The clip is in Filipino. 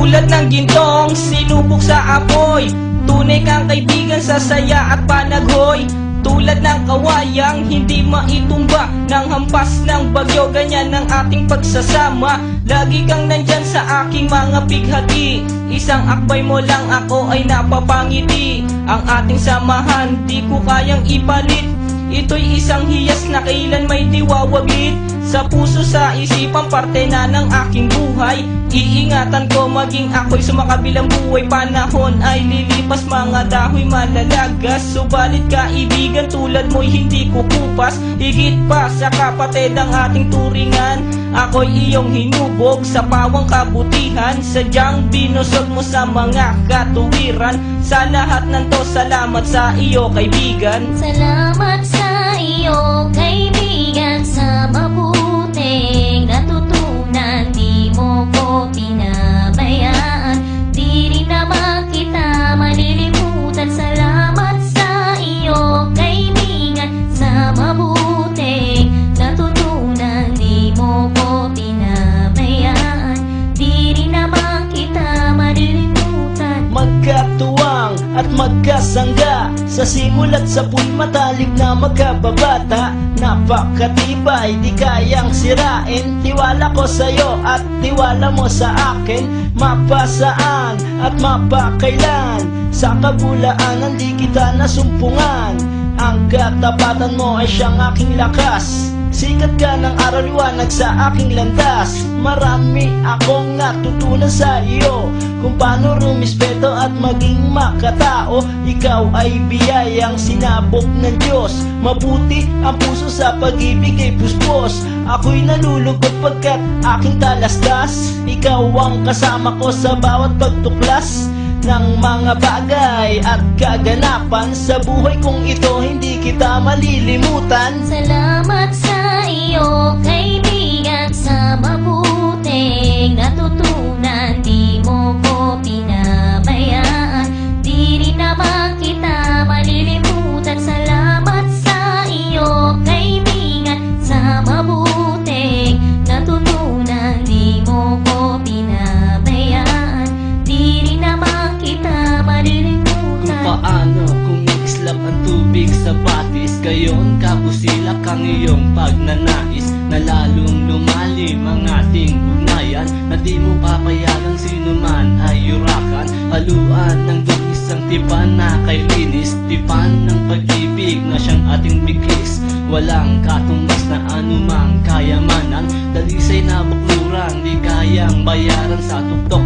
Tulad ng gintong sinubok sa apoy, tunay kang kaibigan sa saya at panaghoy. Tulad ng kawayang hindi maitumba ng hampas ng bagyo, ganyan ang ating pagsasama. Lagi kang nandyan sa aking mga bighati, isang akbay mo lang ako ay napapangiti. Ang ating samahan di ko kayang ipalit, ito'y isang hiyas na kailan may diwawaglit. Sa puso, sa isipan, parte na ng aking buhay. Iingatan ko maging ako'y sumakabilang buhay. Panahon ay lilipas, mga dahoy malalagas, subalit kaibigan tulad mo'y hindi kukupas. Higit pa sa kapatid ang ating turingan, ako'y iyong hinubog sa pawang kabutihan. Sadyang binusog mo sa mga katuwiran. Sa lahat ng to, salamat sa iyo kaibigan. Salamat sa iyo, kaibigan, sa mabuting natutunan. Di mo ko pinabayaan, di rin naman kita malilimutan. Salamat sa iyo, kaibigan, sa mabuting natutunan. Di mo ko pinabayaan, di rin naman kita malilimutan. Magkatuwang at magkasangga, sa simulat sa po'y matalik na magkababata. Napakatibay, di kayang sirain, tiwala ko sa'yo at tiwala mo sa akin. Mapasaan at mapakailan, sa kabulaanan di kita nasumpungan. Ang katapatan mo ay siyang aking lakas, sikat ka ng araw liwanag sa aking landas. Marami akong natutunan sa iyo, kung paano rumispeto at maging makatao. Ikaw ay biyayang sinabok ng Diyos, mabuti ang puso sa pag-ibig ay puspos. Ako'y nalulugod pagkat aking talastas, ikaw ang kasama ko sa bawat pagtuklas ng mga bagay at kaganapan. Sa buhay kong ito hindi kita malilimutan. Salamat sa iyo, kaibigan, sa mabuting natutunan. Di mo ko pinabayaan, di rin naman kita malilimutan. Salamat sa iyo, kaibigan, sa mabuting natutunan. Di mo ko pinabayaan, di rin naman kita malilimutan. Paano kung islap ang tubig sa batis, gayon kabusilak ang iyong pagnanais, na lalong lumalim ang ating ugnayan, na di mo papayagang sino man ay yurakan. Haluan ng dugis ang tipan na kay linis, tipan ng pag-ibig na siyang ating bigkis. Walang katumbas na anumang kayamanan, dalisay na bukluran, di kayang bayaran sa tuktok